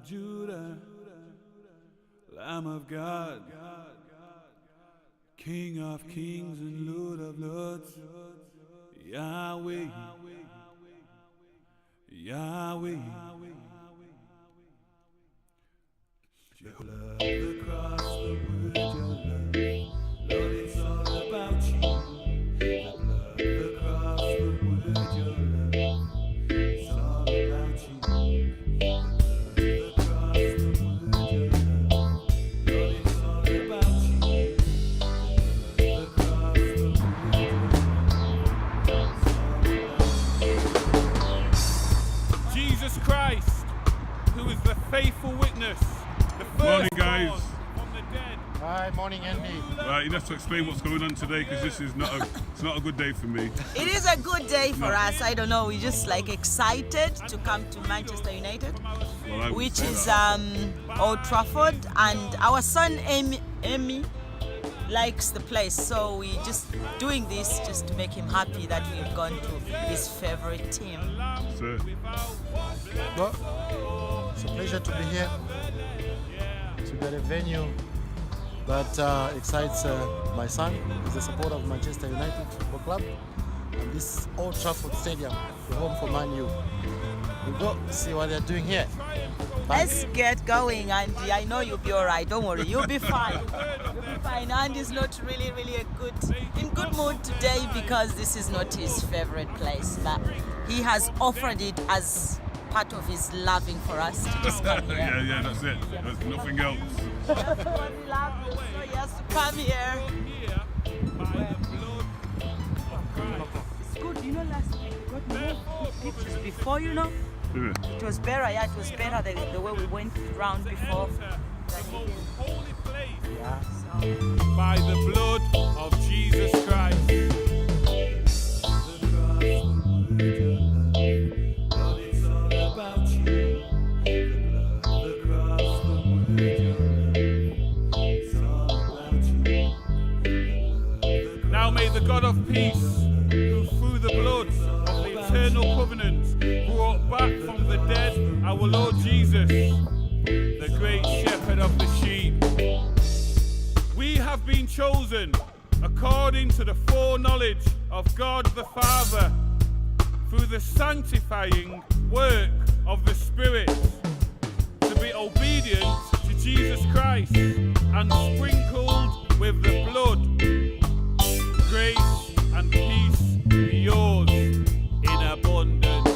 Judah, Lamb of God, King of kings and Lord of lords, Yahweh, Yahweh. The blood, the cross, the word, your love, Lord, it's all about you. The blood, the cross, the word, your love, it's all about you. The blood, the cross, the word, your love, Lord, it's all about you. The blood, the cross, the word, your love, it's all about you. Jesus Christ, who is the faithful witness, the first morning, guys. from the dead. Hi, morning, Andy. Right, you have to explain what's going on today because this is not a good day for me. It is a good day for us. I don't know. We're just like excited to come to Manchester United, Well, which is Old Trafford, and our son Amy likes the place, so we're just doing this just to make him happy that we've gone to his favorite team. So, Well, it's a pleasure to be here, to get a venue that excites my son. He's a supporter of Manchester United Football Club, and this Old Trafford Stadium, the home for Man U. We'll go see what they're doing here. Let's get going, Andy. I know you'll be all right. Don't worry, you'll be fine. You'll be fine. Andy's not really in good mood today because this is not his favorite place, but he has offered it as part of his loving for us to just come here. yeah, that's it. There's nothing else. Everybody loves us, so he has to come here. It's good, you know, last week we got more pictures before, you know. Yeah. It was better, yeah, it was better the way we went round before. Yeah. By the blood of Jesus Christ. The cross, the word, your love, Lord, it's all about you. The blood, the cross, the word, your love, it's all about you. Now may the God of peace, who through the blood of the eternal covenant brought back from the dead our Lord Jesus, the great shepherd of the sheep. We have been chosen according to the foreknowledge of God the Father through the sanctifying work of the Spirit to be obedient to Jesus Christ and sprinkled with the blood. Grace and peace be yours in abundance.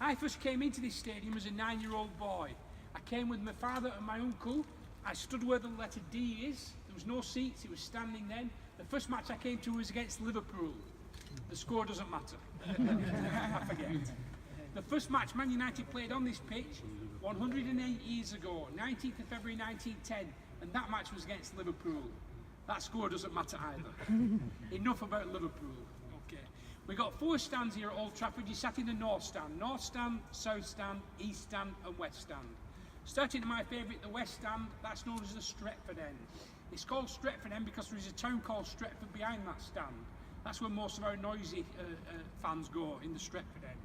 I first came into this stadium as a 9-year-old boy. I came with my father and my uncle. I stood where the letter D is. There was no seats, it was standing then. The first match I came to was against Liverpool. The score doesn't matter. I forget. The first match Man United played on this pitch 108 years ago, 19th of February 1910, and that match was against Liverpool. That score doesn't matter either. Enough about Liverpool. Okay. We got 4 stands here at Old Trafford. You sat in the North Stand, South Stand, East Stand and West Stand. Starting at my favourite, the West Stand, that's known as the Stretford end. It's called Stretford end because there is a town called Stretford behind that stand. That's where most of our noisy fans go, in the Stretford end.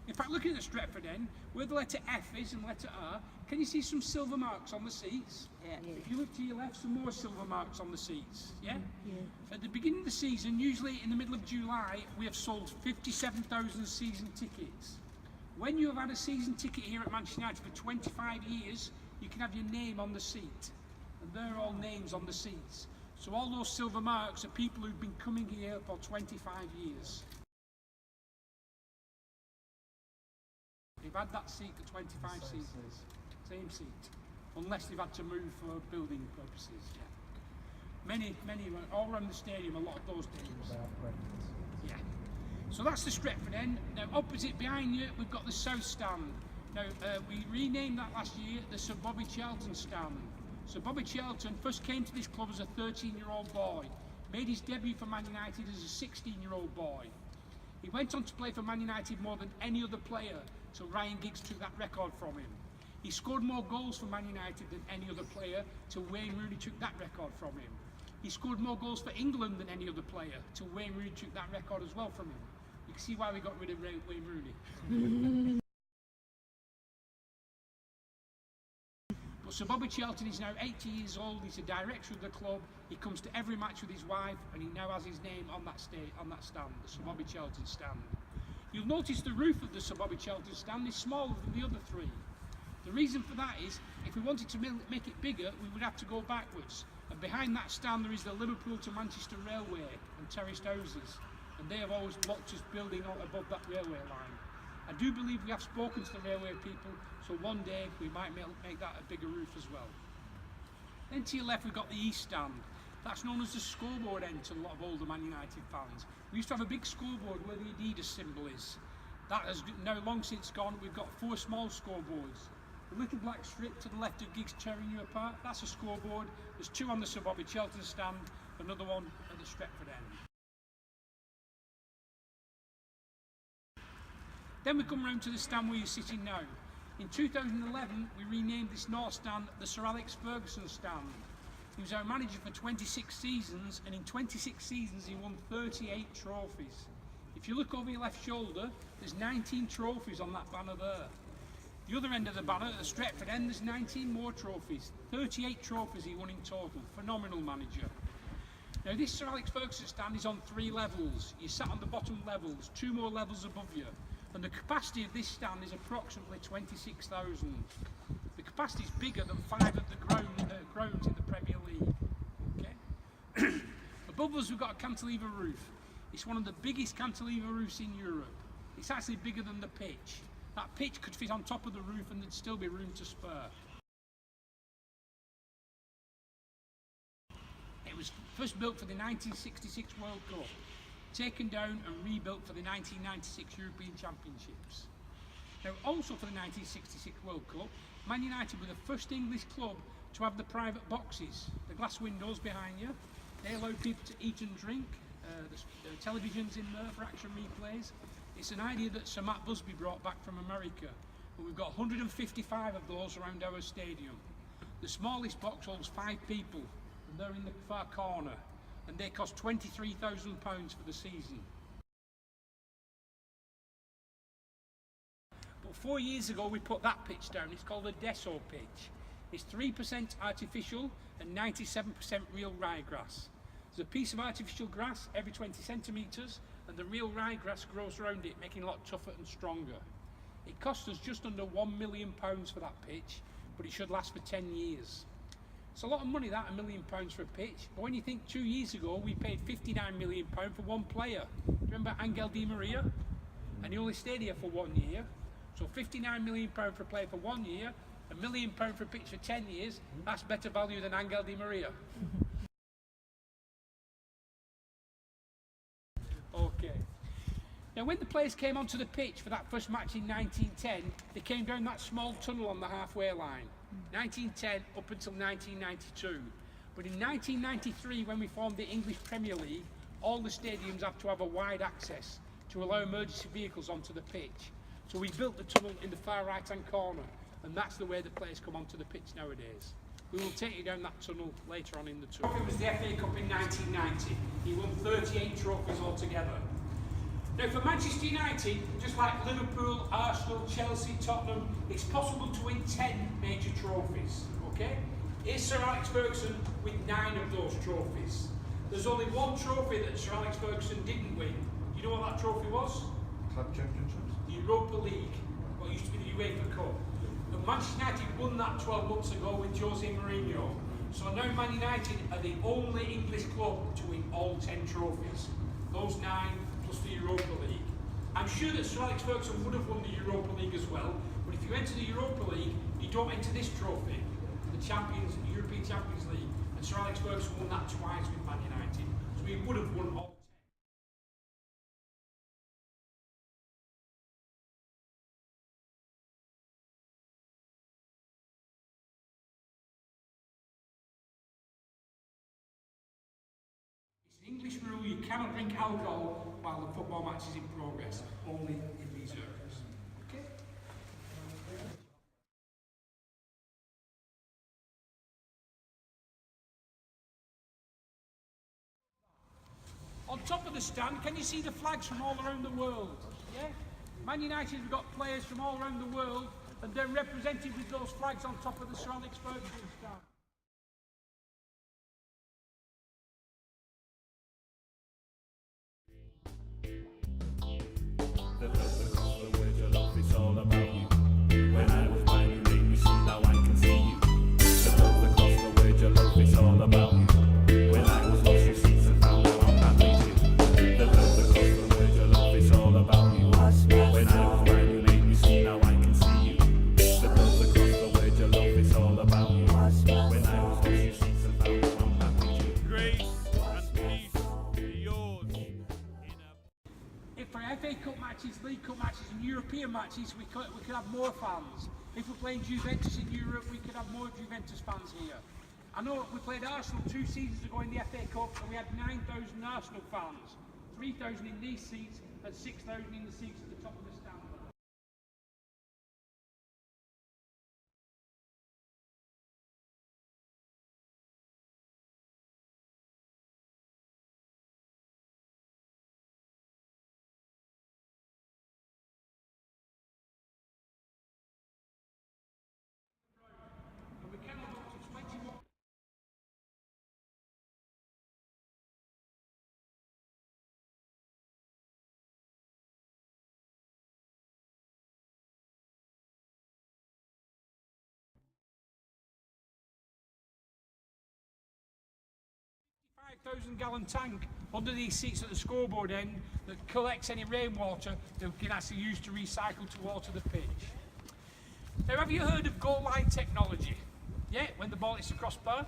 In fact, looking at the Stretford end, where the letter F is and letter R, can you see some silver marks on the seats? Yeah. If you look to your left, some more silver marks on the seats, yeah? At the beginning of the season, usually in the middle of July, we have sold 57,000 season tickets. When you have had a season ticket here at Manchester United for 25 years, you can have your name on the seat. And they're all names on the seats. So all those silver marks are people who've been coming here for 25 years. They've had that seat for 25 seasons. Same seat. Unless they've had to move for building purposes. Yeah. Many, all around the stadium, a lot of those teams. Yeah. So that's the Stretford end. Now opposite behind you, we've got the South Stand. Now, we renamed that last year the Sir Bobby Charlton stand. Sir Bobby Charlton first came to this club as a 13-year-old boy, made his debut for Man United as a 16-year-old boy. He went on to play for Man United more than any other player, so Ryan Giggs took that record from him. He scored more goals for Man United than any other player, till Wayne Rooney took that record from him. He scored more goals for England than any other player, till Wayne Rooney took that record as well from him. You can see why we got rid of Wayne Rooney. But Sir Bobby Charlton is now 80 years old, he's a director of the club, he comes to every match with his wife, and he now has his name on that stand, the Sir Bobby Charlton stand. You'll notice the roof of the Sir Bobby Charlton stand is smaller than the other three. The reason for that is, if we wanted to make it bigger, we would have to go backwards. And behind that stand there is the Liverpool to Manchester Railway and terraced houses, and they have always blocked us building out above that railway line. I do believe we have spoken to the railway people, so one day we might make that a bigger roof as well. Then to your left we've got the East Stand. That's known as the scoreboard end to a lot of older Man United fans. We used to have a big scoreboard where the Adidas symbol is. That has now long since gone. We've got 4 small scoreboards. The little black strip to the left of Giggs tearing you apart, that's a scoreboard. There's 2 on the Sir Bobby Charlton stand, another one at the Stretford end. Then we come round to the stand where you're sitting now. In 2011, we renamed this north stand the Sir Alex Ferguson stand. He was our manager for 26 seasons, and in 26 seasons he won 38 trophies. If you look over your left shoulder, there's 19 trophies on that banner there. The other end of the banner, at the Stretford end, there's 19 more trophies. 38 trophies he won in total. Phenomenal manager. Now this Sir Alex Ferguson stand is on 3 levels. You sat on the bottom levels, 2 more levels above you. And the capacity of this stand is approximately 26,000. The capacity is bigger than 5 of the grounds in the Premier League. Okay? Above us we've got a cantilever roof. It's one of the biggest cantilever roofs in Europe. It's actually bigger than the pitch. That pitch could fit on top of the roof and there'd still be room to spare. It was first built for the 1966 World Cup, taken down and rebuilt for the 1996 European Championships. Now also for the 1966 World Cup, Man United were the first English club to have the private boxes, the glass windows behind you. They allowed people to eat and drink, the televisions in there for action replays. It's an idea that Sir Matt Busby brought back from America, and we've got 155 of those around our stadium. The smallest box holds 5 people, and they're in the far corner, and they cost £23,000 for the season. But 4 years ago we put that pitch down. It's called a Deso pitch. It's 3% artificial and 97% real ryegrass. There's a piece of artificial grass every 20 centimetres, and the real ryegrass grows around it, making it a lot tougher and stronger. It cost us just under £1 million for that pitch, but it should last for 10 years. It's a lot of money, that, £1 million for a pitch, but when you think 2 years ago we paid £59 million for one player. Do you remember Angel Di Maria? And he only stayed here for 1 year. So £59 million for a player for 1 year, £1 million for a pitch for 10 years, that's better value than Angel Di Maria. Okay. Now when the players came onto the pitch for that first match in 1910, they came down that small tunnel on the halfway line. 1910 up until 1992. But in 1993, when we formed the English Premier League, all the stadiums have to have a wide access to allow emergency vehicles onto the pitch. So we built the tunnel in the far right hand corner, and that's the way the players come onto the pitch nowadays. We will take you down that tunnel later on in the tour. It was the FA Cup in 1990. He won 38 trophies altogether. Now for Manchester United, just like Liverpool, Arsenal, Chelsea, Tottenham, it's possible to win 10 major trophies, okay? Here's Sir Alex Ferguson with 9 of those trophies. There's only one trophy that Sir Alex Ferguson didn't win. Do you know what that trophy was? Club Championships? The Europa League, what used to be the UEFA Cup. And Manchester United won that 12 months ago with Jose Mourinho. So now Man United are the only English club to win all 10 trophies. Those 9 plus the Europa League. I'm sure that Sir Alex Ferguson would have won the Europa League as well, but if you enter the Europa League, you don't enter this trophy, the European Champions League, and Sir Alex Ferguson won that twice with Man United, so he would have won all English rule, you cannot drink alcohol while the football match is in progress, only in these areas. Okay? On top of the stand, can you see the flags from all around the world? Yeah? Man United have got players from all around the world, and they're represented with those flags on top of the Sir Alex Ferguson stand. The love across the world, your love, it's all about you. When I was mine, you made me see, now I can see you. The love across the world, your love, it's all about you. When I was lost, you see, and found out I'm happy too. The love across the world, your love, it's all about you. When I was mine, you made me see, now I can see you. The love across the world, your love, it's all about you. When I was lost, you see, and found out I'm happy too. Grace and peace be yours. If for FA Cup matches, League Cup matches and European matches, we could have more fans. If we're playing Juventus in Europe, we could have more Juventus fans here. I know we played Arsenal 2 seasons ago in the FA Cup and we had 9,000 Arsenal fans. 3,000 in these seats and 6,000 in the seats at the top of the stand. And we cannot go to 21. $5,000-gallon tank under these seats at the scoreboard end that collects any rainwater that we can actually use to recycle to water the pitch. Now, have you heard of goal line technology? Yeah, when the ball hits the crossbar.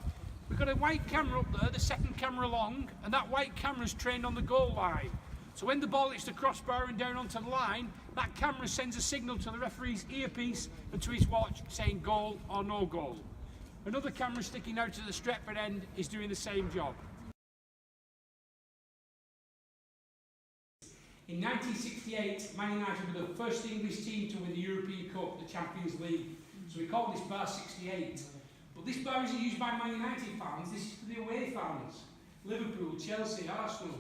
We've got a white camera up there, the second camera along, and that white camera's trained on the goal line. So when the ball hits the crossbar and down onto the line, that camera sends a signal to the referee's earpiece and to his watch saying goal or no goal. Another camera sticking out to the Stretford end is doing the same job. In 1968, Man United were the first English team to win the European Cup, the Champions League. So we call this bar 68. But this bar isn't used by Man United fans, this is for the away fans. Liverpool, Chelsea, Arsenal.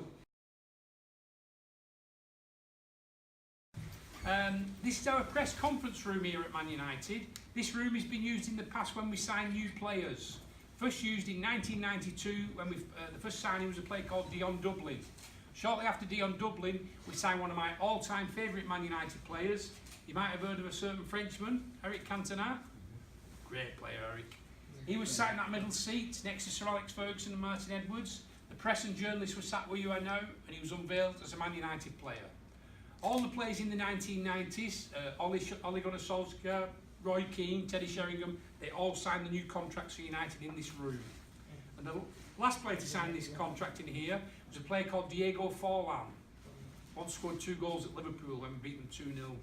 This is our press conference room here at Man United. This room has been used in the past when we signed new players. First used in 1992 when the first signing was a player called Dion Dublin. Shortly after Dion Dublin, we signed one of my all-time favourite Man United players. You might have heard of a certain Frenchman, Eric Cantona. Great player, Eric. He was sat in that middle seat next to Sir Alex Ferguson and Martin Edwards. The press and journalists were sat where you are now, and he was unveiled as a Man United player. All the players in the 1990s, Ole Gunnar Solskjaer, Roy Keane, Teddy Sheringham, they all signed the new contracts for United in this room. And the last player to sign this contract in here was a player called Diego Forlan. Once scored 2 goals at Liverpool when we beat them 2-0.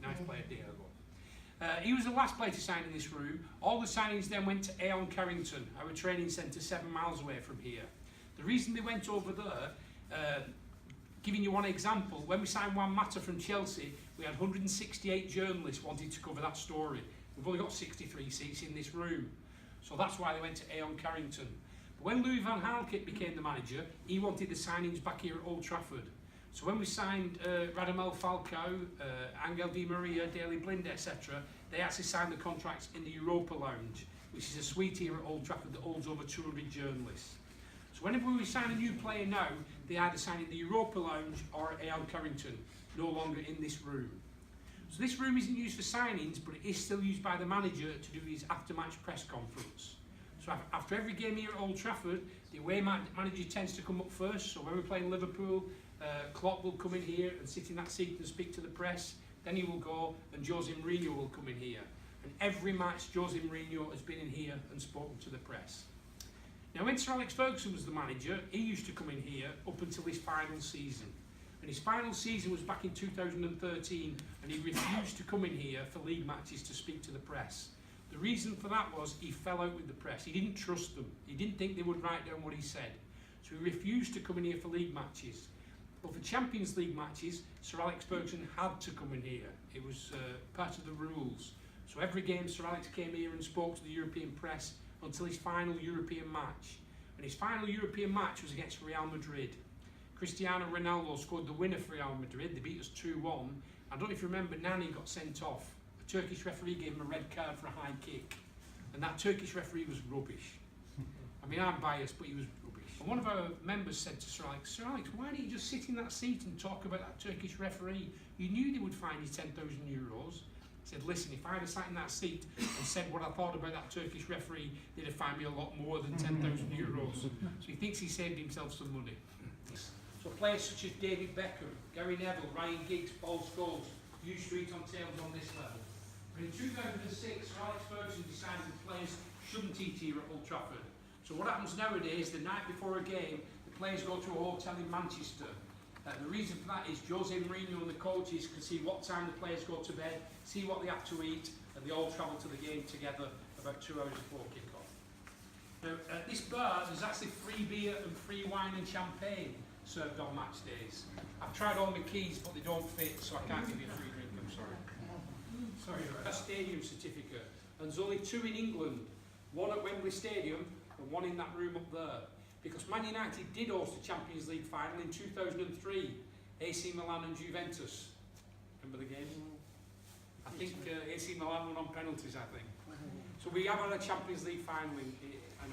Nice player, Diego. He was the last player to sign in this room. All the signings then went to Aon Carrington, our training centre 7 miles away from here. The reason they went over there, giving you one example, when we signed Juan Mata from Chelsea, we had 168 journalists wanting to cover that story. We've only got 63 seats in this room. So that's why they went to Aon Carrington. But when Louis van Gaal became the manager, he wanted the signings back here at Old Trafford. So when we signed Radamel Falcao, Angel Di Maria, Daley Blind, etc., they actually signed the contracts in the Europa Lounge, which is a suite here at Old Trafford that holds over 200 journalists. So whenever we sign a new player now, they either sign in the Europa Lounge or at Aon Carrington, no longer in this room. So this room isn't used for signings, but it is still used by the manager to do his after-match press conference. So after every game here at Old Trafford, the away manager tends to come up first. So when we're playing Liverpool, Klopp will come in here and sit in that seat and speak to the press. Then he will go and Jose Mourinho will come in here. And every match, Jose Mourinho has been in here and spoken to the press. Now when Sir Alex Ferguson was the manager, he used to come in here up until his final season. And his final season was back in 2013, and he refused to come in here for league matches to speak to the press. The reason for that was he fell out with the press. He didn't trust them. He didn't think they would write down what he said. so he refused to come in here for league matches. But for Champions League matches, Sir Alex Ferguson had to come in here. It was part of the rules. So every game Sir Alex came here and spoke to the European press until his final European match. And his final European match was against Real Madrid. Cristiano Ronaldo scored the winner for Real Madrid. They beat us 2-1. I don't know if you remember, Nani got sent off. A Turkish referee gave him a red card for a high kick. And that Turkish referee was rubbish. I mean, I'm biased, but he was rubbish. And one of our members said to Sir Alex, why don't you just sit in that seat and talk about that Turkish referee? You knew they would fine you €10,000. He said, listen, if I had sat in that seat and said what I thought about that Turkish referee, they'd have fined me a lot more than €10,000. So he thinks he saved himself some money. So players such as David Beckham, Gary Neville, Ryan Giggs, Paul Scholes, used to eat on tables on this level. But in 2006, Sir Alex Ferguson decided that players shouldn't eat here at Old Trafford. So what happens nowadays, the night before a game, the players go to a hotel in Manchester. The reason for that is Jose Mourinho and the coaches can see what time the players go to bed, see what they have to eat, and they all travel to the game together about 2 hours before kick-off. Now, at this bar, there's actually free beer and free wine and champagne served on match days. I've tried all my keys, but they don't fit, so I can't give you a free drink, I'm sorry. Sorry, a stadium certificate. And there's only 2 in England, one at Wembley Stadium and one in that room up there. Because Man United did host the Champions League final in 2003, AC Milan and Juventus. Remember the game? I think AC Milan won on penalties, I think. So we have had a Champions League final in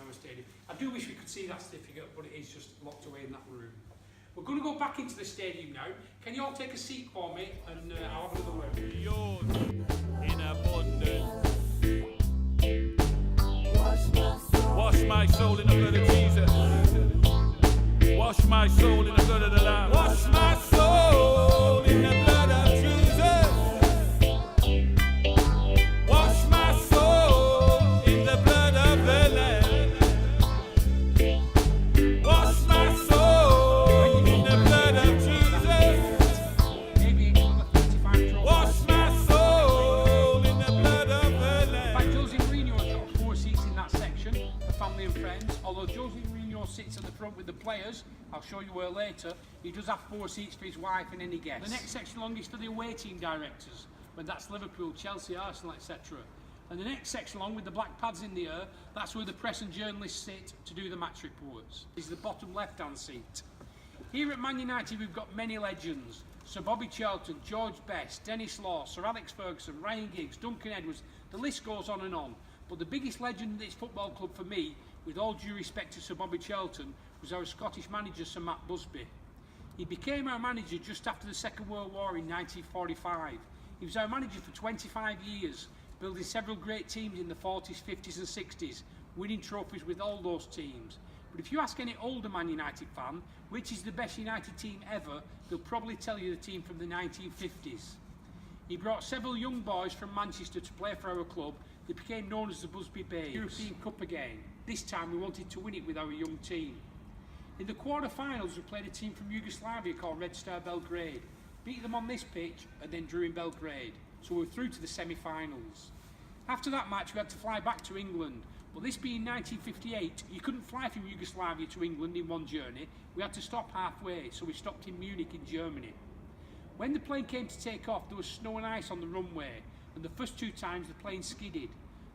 our stadium. I do wish we could see that certificate, but it is just locked away in that room. We're going to go back into the stadium now. Can you all take a seat for me and I'll have another word. Yours in abundance. Wash my soul in the blood of Jesus. Wash my soul in the blood of the Lamb. Wash my soul in the blood of Jesus. Wash my soul in the blood of the Lamb. Wash my soul in the blood of Jesus. Maybe another 35 trophies. Wash my soul in the blood of the Lamb. In fact, Jose Mourinho has got 4 seats in that section for family and friends. Although Jose Mourinho sits at the front with the players, I'll show you where later, he does have 4 seats for his wife and any guests. The next section along is for the away team directors, when that's Liverpool, Chelsea, Arsenal, etc. And the next section along with the black pads in the air, that's where the press and journalists sit to do the match reports. This is the bottom left-hand seat. Here at Man United we've got many legends. Sir Bobby Charlton, George Best, Dennis Law, Sir Alex Ferguson, Ryan Giggs, Duncan Edwards, the list goes on and on. But the biggest legend of this football club for me, with all due respect to Sir Bobby Charlton, was our Scottish manager Sir Matt Busby. He became our manager just after the Second World War in 1945. He was our manager for 25 years, building several great teams in the 40s, 50s and 60s, winning trophies with all those teams. But if you ask any older Man United fan, which is the best United team ever, they'll probably tell you the team from the 1950s. He brought several young boys from Manchester to play for our club. They became known as the Busby Babes. European Cup again. This time we wanted to win it with our young team. In the quarter-finals we played a team from Yugoslavia called Red Star Belgrade. Beat them on this pitch and then drew in Belgrade. So we were through to the semi-finals. After that match we had to fly back to England. But this being 1958, you couldn't fly from Yugoslavia to England in one journey. We had to stop halfway, so we stopped in Munich in Germany. When the plane came to take off, there was snow and ice on the runway, and the first 2 times the plane skidded.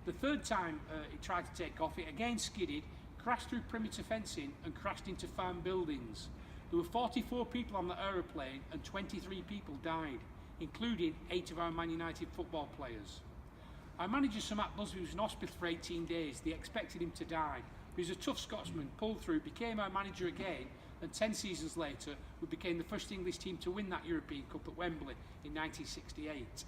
The third time it tried to take off, it again skidded, crashed through perimeter fencing and crashed into farm buildings. There were 44 people on the aeroplane and 23 people died, including 8 of our Man United football players. Our manager Sir Matt Busby was in hospital for 18 days. They expected him to die. He was a tough Scotsman, pulled through, became our manager again, and 10 seasons later we became the first English team to win that European Cup at Wembley in 1968.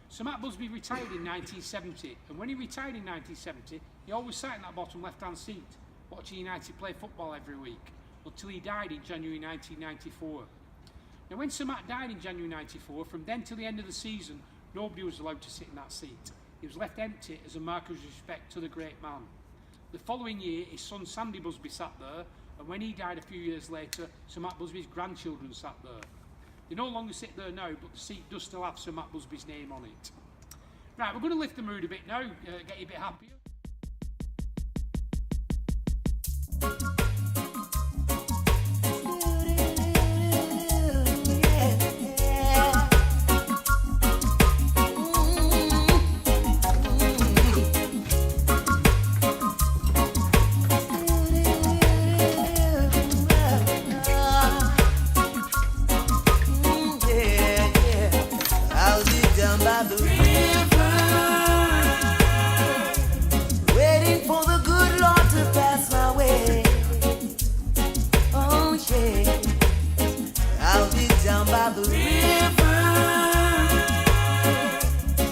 Sir Matt Busby retired in 1970, and when he retired in 1970, he always sat in that bottom left-hand seat, watching United play football every week, until he died in January 1994. Now when Sir Matt died in January 1994, from then till the end of the season, nobody was allowed to sit in that seat. He was left empty as a mark of respect to the great man. The following year, his son Sandy Busby sat there, and when he died a few years later, Sir Matt Busby's grandchildren sat there. They no longer sit there now, but the seat does still have Sir Matt Busby's name on it. Right, we're going to lift the mood a bit now, get you a bit happier. the river,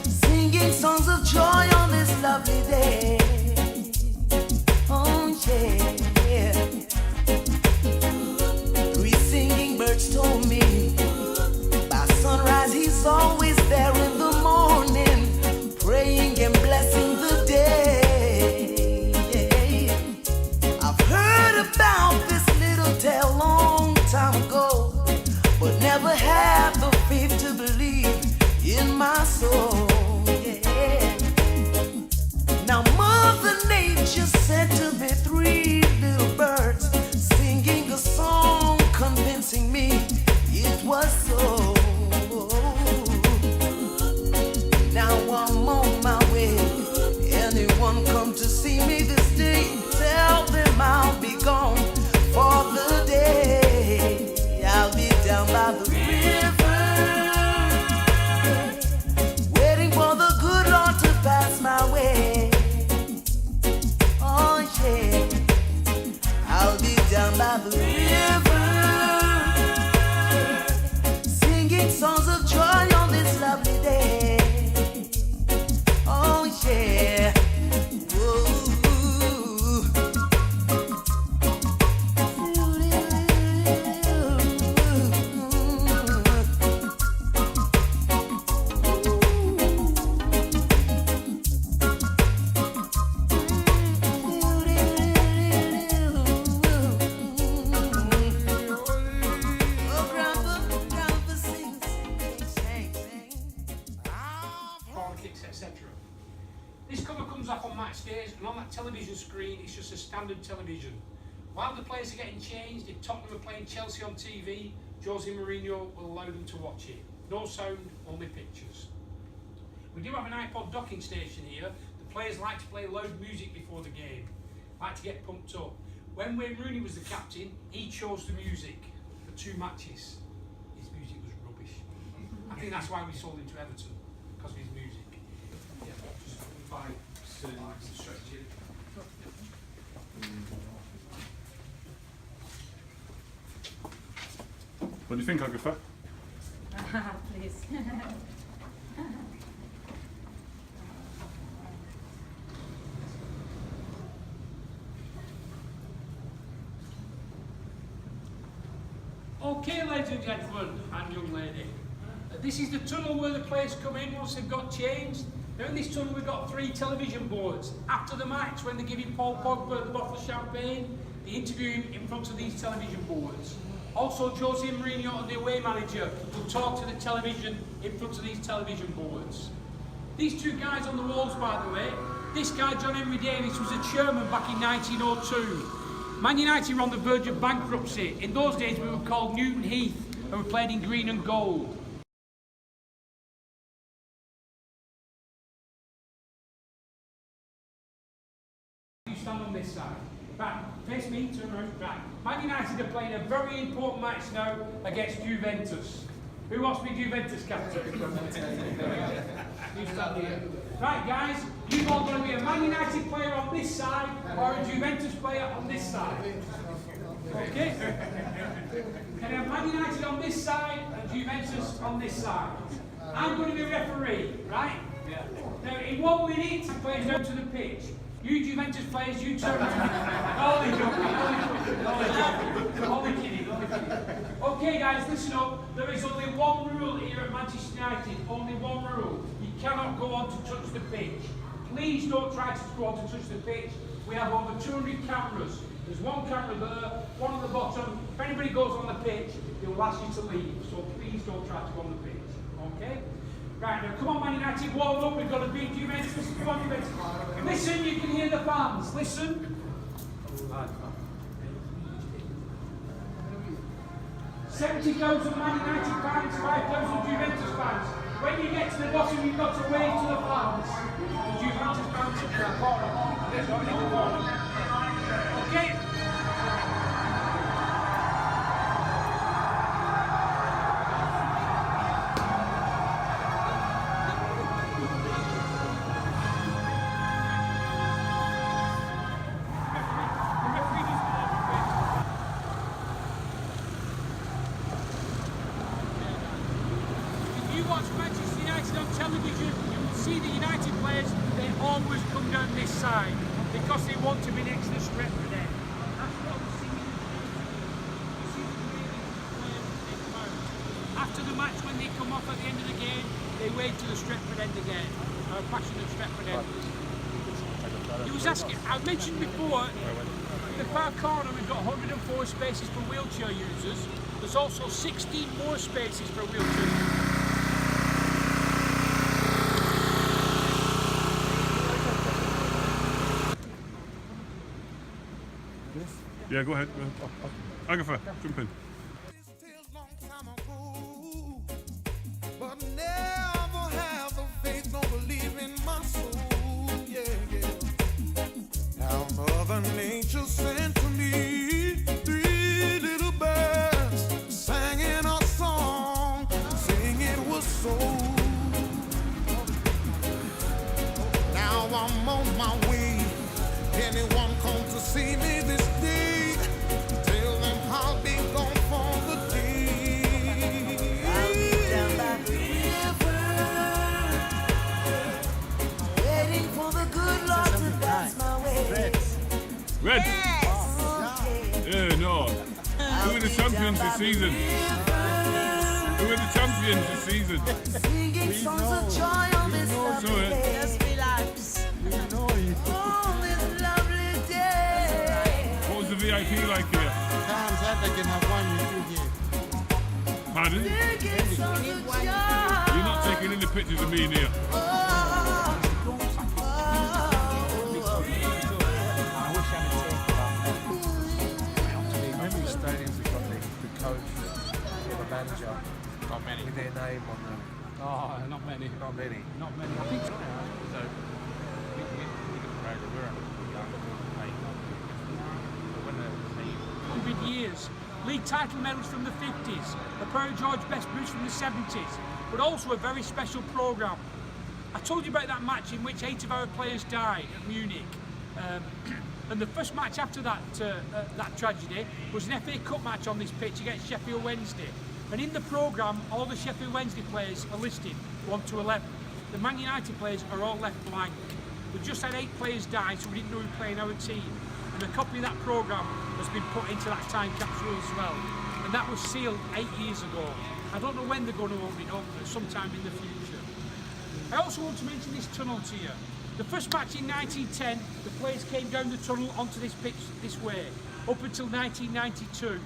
singing songs of joy on this lovely day. Oh yeah. Three singing birds told me by sunrise he's always there in the morning, praying and blessing the day. I've heard about this little tale long time ago, but never had the faith to believe in my soul. Yeah. Now Mother Nature sent to me three little birds, singing a song, convincing me it was so. Now I'm on my way. Anyone come to see me this day, tell them I'll be gone for the day. I'll be down by the river, waiting for the good Lord to pass my way. Oh yeah, I'll be down by the river, singing songs of joy on this lovely day. Oh yeah. This cover comes up on match days, and on that television screen it's just a standard television. While the players are getting changed, if Tottenham are playing Chelsea on TV, Jose Mourinho will allow them to watch it. No sound, only pictures. We do have an iPod docking station here. The players like to play loud music before the game, like to get pumped up. When Wayne Rooney was the captain, he chose the music for 2 matches. His music was rubbish. I think that's why we sold him to Everton, because of his music. Yeah, just by strategy. What do you think, Agatha? Please. Okay, ladies and gentlemen, and young lady, this is the tunnel where the players come in once they've got changed. Now in this tunnel we've got 3 television boards. After the match, when they're giving Paul Pogba the bottle of champagne, they interview him in front of these television boards. Also, Jose Mourinho, the away manager, will talk to the television in front of these television boards. These 2 guys on the walls, by the way, this guy, John Henry Davis, was a chairman back in 1902. Man United were on the verge of bankruptcy. In those days we were called Newton Heath and we played in green and gold. You stand on this side. Right, face me, turn around. Right. Man United are playing a very important match now against Juventus. Who wants to be Juventus captain? You stand here. Right guys, you've all got to be a Man United player on this side or a Juventus player on this side. Okay? Can I have Man United on this side and Juventus on this side? I'm going to be referee, right? Yeah. Now in 1 minute, the players go to the pitch. You Juventus players, you turn around. Only kidding. Okay guys, listen up. There is only one rule here at Manchester United. Only one rule. You cannot go on to touch the pitch. Please don't try to go on to touch the pitch. We have over 200 cameras. There's one camera there, one on the bottom. If anybody goes on the pitch, they'll ask you to leave. So please don't try to go on the pitch. Okay? Right, now come on Man United, warm up, we've got to beat Juventus. Come on Juventus. Listen, you can hear the fans. Listen. 70,000 Man United fans, 5,000 Juventus fans. When you get to the bottom, you've got to wave to the fans. The Juventus fans in the corner. Okay. watch Manchester United on television, you will see the United players, they always come down this side because they want to be next to the Stretford end. That's what we see in the you see the way the players they come out. After the match, when they come off at the end of the game, they wave to the Stretford end again. Passionate Stretford end. He was asking, I mentioned before, in the far corner we've got 104 spaces for wheelchair users. There's also 16 more spaces for wheelchair users. Yeah, go ahead. I go first. Jump in. But never have the faith, no believe in my soul. Yeah, yeah. Now Mother Nature sent to me 3 little birds singing a song, saying it was so. Now I'm on my way. Anyone come to see me this day? Tell them I'll be gone for the day. I'll be down by the river, waiting for the good Lord to pass my way. Red. Yes. Yeah, no. Who are the champions this season? Who are the champions this season? Singing songs of joy on this lovely day. Just relax. On this lovely day. What was the VIP like here? Times that they can have one with you here. Pardon? Singing songs of joy. You're not taking any pictures of me in here. Many stadiums have got the coach or the manager Not many. with their name on them. Oh, not many. Not many. Not many. I think so. So, we we're on a 100 years. League title medals from the 50s, a pair of George Best boots from the 70s, but also a very special programme. I told you about that match in which 8 of our players died at Munich. And the first match after that that tragedy was an FA Cup match on this pitch against Sheffield Wednesday. And in the programme, all the Sheffield Wednesday players are listed 1 to 11. The Man United players are all left blank. We just had 8 players die, so we didn't know who played in our team. And a copy of that programme has been put into that time capsule as well. And that was sealed 8 years ago. I don't know when they're going to open it up, but sometime in the future. I also want to mention this tunnel to you. The first match in 1910, the players came down the tunnel onto this pitch this way, up until 1992.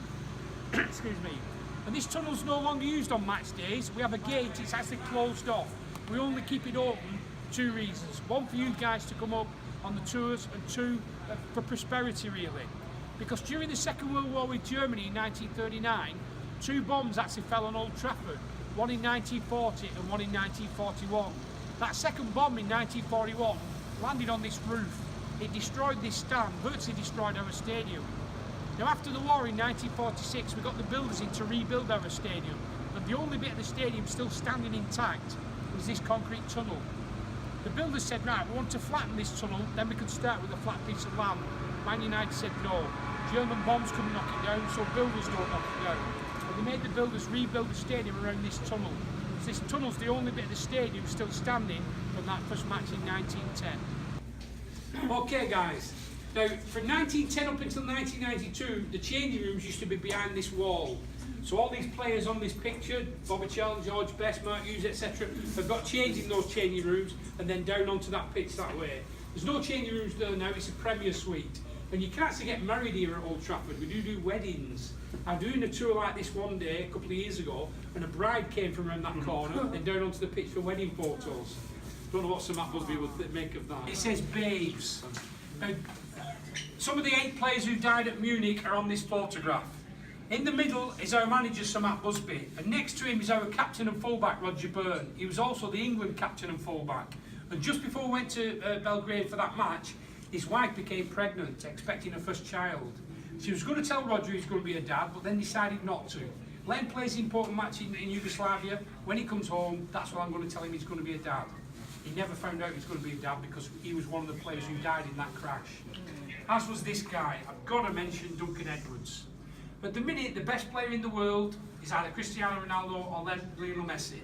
Excuse me. And this tunnel's no longer used on match days. We have a gate, it's actually closed off. We only keep it open 2 reasons. 1, for you guys to come up on the tours, and 2, for prosperity really. Because during the Second World War with Germany in 1939, 2 bombs actually fell on Old Trafford, one in 1940 and one in 1941. That second bomb in 1941 landed on this roof. It destroyed this stand, virtually destroyed our stadium. Now after the war in 1946, we got the builders in to rebuild our stadium, and the only bit of the stadium still standing intact was this concrete tunnel. The builders said, right, we want to flatten this tunnel, then we could start with a flat piece of land. Man United said no. German bombs couldn't knock it down, so builders don't knock it down. And they made the builders rebuild the stadium around this tunnel. So this tunnel's the only bit of the stadium still standing from that first match in 1910. Okay guys, now from 1910 up until 1992, the changing rooms used to be behind this wall. So all these players on this picture, Bobby Charlton, George Best, Mark Hughes, etc., have got changed in those changing rooms and then down onto that pitch that way. There's no changing rooms there now, it's a Premier Suite. And you can actually get married here at Old Trafford. We do weddings. I'm doing a tour like this one day, a couple of years ago, and a bride came from around that corner and down onto the pitch for wedding photos. Don't know what Sir Matt Busby would make of that. It says babes. Now, some of the 8 players who died at Munich are on this photograph. In the middle is our manager, Sir Matt Busby, and next to him is our captain and fullback, Roger Byrne. He was also the England captain and fullback. And just before we went to Belgrade for that match, his wife became pregnant, expecting her first child. She was going to tell Roger he was going to be a dad, but then decided not to. Let him play his important match in Yugoslavia. When he comes home, that's when I'm going to tell him he's going to be a dad. He never found out he was going to be a dad because he was one of the players who died in that crash. As was this guy. I've got to mention Duncan Edwards. At the minute, the best player in the world is either Cristiano Ronaldo or Lionel Messi.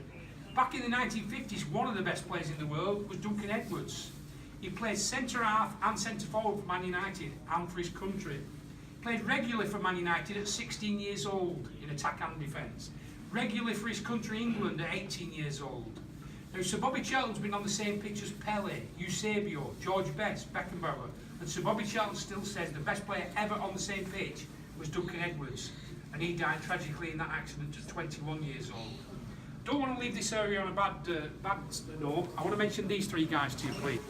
Back in the 1950s, one of the best players in the world was Duncan Edwards. He played centre-half and centre-forward for Man United and for his country. Played regularly for Man United at 16 years old in attack and defence. Regularly for his country England at 18 years old. Now Sir Bobby Charlton's been on the same pitch as Pele, Eusebio, George Best, Beckenbauer, and Sir Bobby Charlton still says the best player ever on the same pitch was Duncan Edwards, and he died tragically in that accident at 21 years old. Don't want to leave this area on a bad note. I want to mention these three guys to you, please.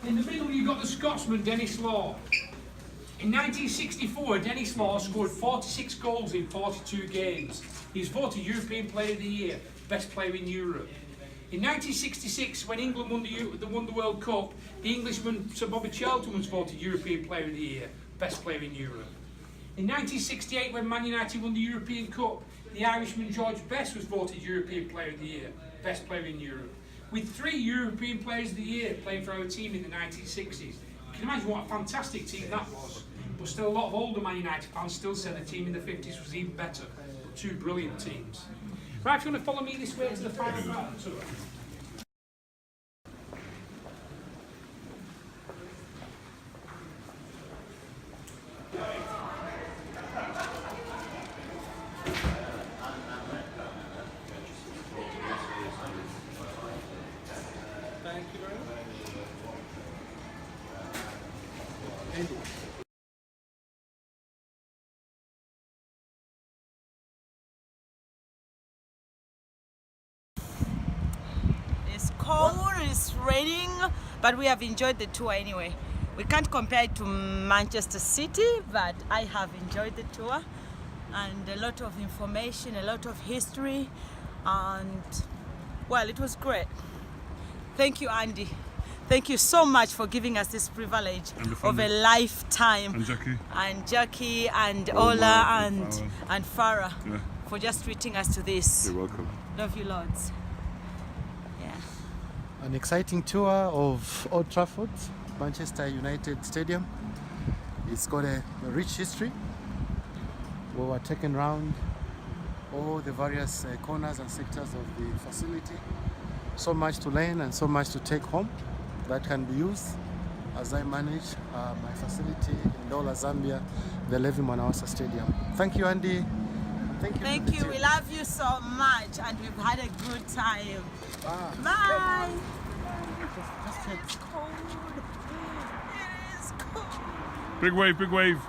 In the middle you've got the Scotsman Dennis Law. In 1964, Dennis Law scored 46 goals in 42 games. He was voted European Player of the Year, best player in Europe. In 1966, when England won the World Cup, the Englishman Sir Bobby Charlton was voted European Player of the Year, best player in Europe. In 1968, when Man United won the European Cup, the Irishman George Best was voted European Player of the Year, best player in Europe. With 3 European Players of the Year playing for our team in the 1960s. You can imagine what a fantastic team that was. But still a lot of older Man United fans still say the team in the 50s was even better. But 2 brilliant teams. Right, if you want to follow me this way to the final part of the tour. Thank you very much. It's cold, it's raining, but we have enjoyed the tour anyway. We can't compare it to Manchester City, but I have enjoyed the tour and a lot of information, a lot of history, and well, it was great. Thank you, Andy. Thank you so much for giving us this privilege of a lifetime. And Jackie. And Jackie and Ola and Farah for just treating us to this. You're welcome. Love you lots. Yeah. An exciting tour of Old Trafford, Manchester United Stadium. It's got a rich history. We were taken around all the various corners and sectors of the facility. So much to learn and so much to take home that can be used as I manage my facility in Dola, Zambia, the Levy Mwanawasa Stadium. Thank you, Andy. Thank you. We love you so much, and we've had a good time. Bye. It's cold. It is cold. Big wave, big wave.